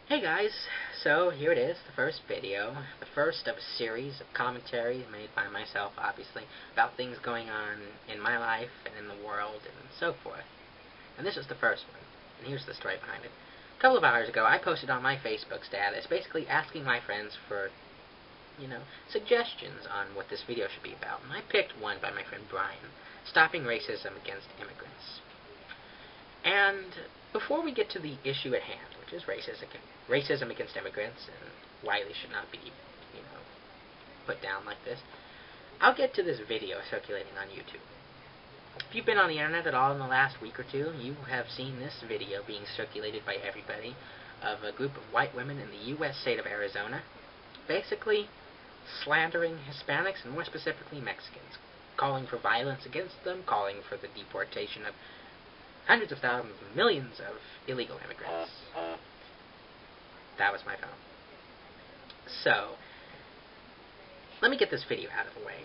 Hey guys, so here it is, the first video, the first of a series of commentaries made by myself, obviously, about things going on in my life and in the world and so forth. And this is the first one, and here's the story behind it. A couple of hours ago, I posted on my Facebook status, basically asking my friends for, suggestions on what this video should be about. And I picked one by my friend Brian, Stopping Racism Against Immigrants. And before we get to the issue at hand, which is racism against immigrants and why they should not be, put down like this, I'll get to this video circulating on YouTube. If you've been on the internet at all in the last week or two, you have seen this video being circulated by everybody of a group of white women in the U.S. state of Arizona, basically slandering Hispanics and more specifically Mexicans, calling for violence against them, calling for the deportation of hundreds of thousands, millions of illegal immigrants. That was my phone. So, let me get this video out of the way.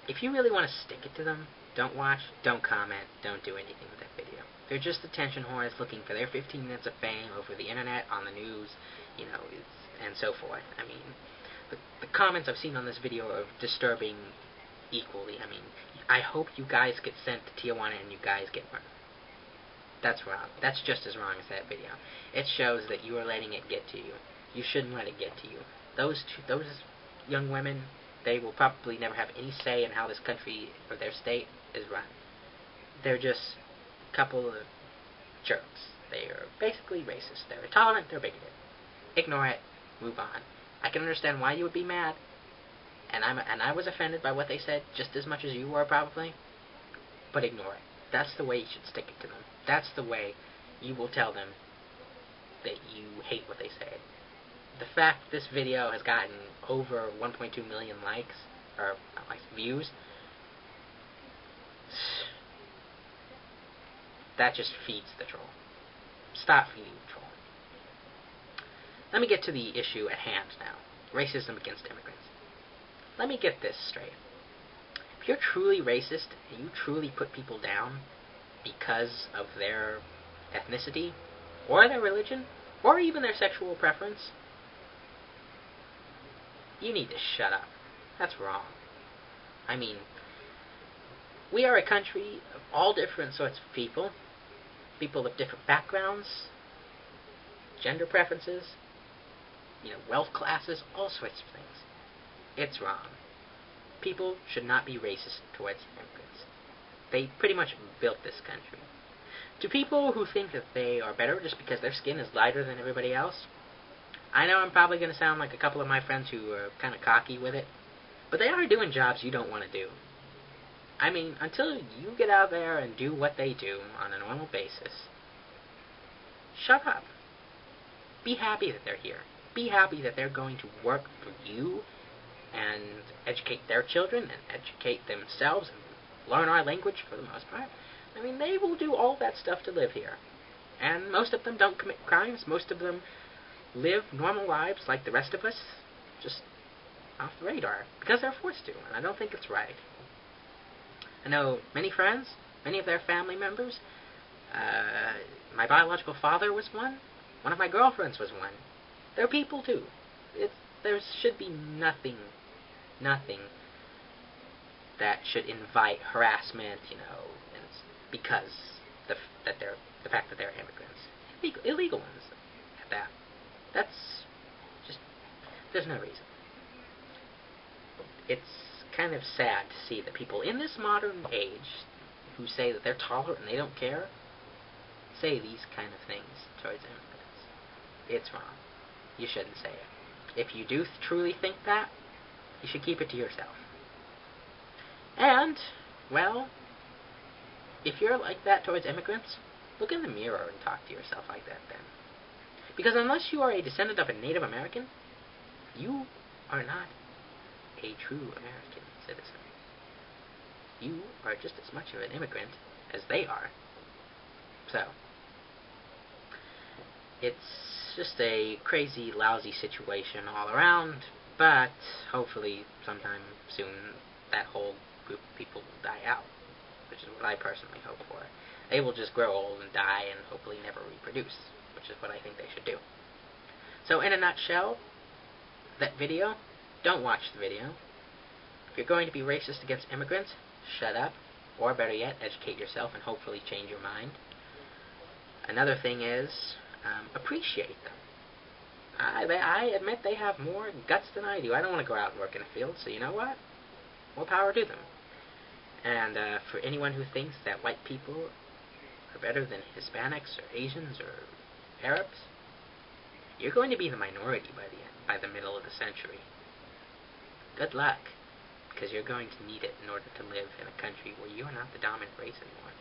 If you really want to stick it to them, don't watch, don't comment, don't do anything with that video. They're just attention whores looking for their 15 minutes of fame over the internet, on the news, and so forth. I mean, the comments I've seen on this video are disturbing equally. I mean, I hope you guys get sent to Tijuana and you guys get murdered. That's wrong. That's just as wrong as that video. It shows that you are letting it get to you. You shouldn't let it get to you. Those young women, they will probably never have any say in how this country or their state is run. They're just a couple of jerks. They are basically racist. They're intolerant. They're bigoted. Ignore it. Move on. I can understand why you would be mad. And I was offended by what they said just as much as you were probably, but ignore it. That's the way you should stick it to them. That's the way you will tell them that you hate what they say. The fact this video has gotten over 1.2 million likes, or not likes, views, that just feeds the troll. Stop feeding the troll. Let me get to the issue at hand now. Racism against immigrants. Let me get this straight. If you're truly racist and you truly put people down because of their ethnicity, or their religion, or even their sexual preference, you need to shut up. That's wrong. I mean, we are a country of all different sorts of people of different backgrounds, gender preferences, wealth classes, all sorts of things. It's wrong. People should not be racist towards immigrants. They pretty much built this country. To people who think that they are better just because their skin is lighter than everybody else, I know I'm probably going to sound like a couple of my friends who are kind of cocky with it, but they are doing jobs you don't want to do. I mean, until you get out there and do what they do on a normal basis, shut up. Be happy that they're here. Be happy that they're going to work for you and educate their children and educate themselves and learn our language for the most part. I mean, they will do all that stuff to live here. And most of them don't commit crimes. Most of them live normal lives like the rest of us, just off the radar, because they're forced to, and I don't think it's right. I know many friends, many of their family members. My biological father was one. One of my girlfriends was one. They're people too. There should be nothing that should invite harassment, because the fact that they're immigrants, illegal ones at that. That's just, there's no reason. It's kind of sad to see that people in this modern age who say that they're tolerant and they don't care say these kind of things towards immigrants. It's wrong. You shouldn't say it. If you do truly think that, you should keep it to yourself. And, well, if you're like that towards immigrants, look in the mirror and talk to yourself like that then. Because unless you are a descendant of a Native American, you are not a true American citizen. You are just as much of an immigrant as they are. So, it's just a crazy, lousy situation all around, but hopefully sometime soon that whole group of people will die out, which is what I personally hope for. They will just grow old and die and hopefully never reproduce, which which is what I think they should do. So in a nutshell, that video, don't watch the video. If you're going to be racist against immigrants, shut up. Or better yet, educate yourself and hopefully change your mind. Another thing is, appreciate them. I admit they have more guts than I do. I don't want to go out and work in a field, so you know what? More power to them. And for anyone who thinks that white people are better than Hispanics or Asians or Arabs, you're going to be the minority by the middle of the century. Good luck, because you're going to need it in order to live in a country where you are not the dominant race anymore.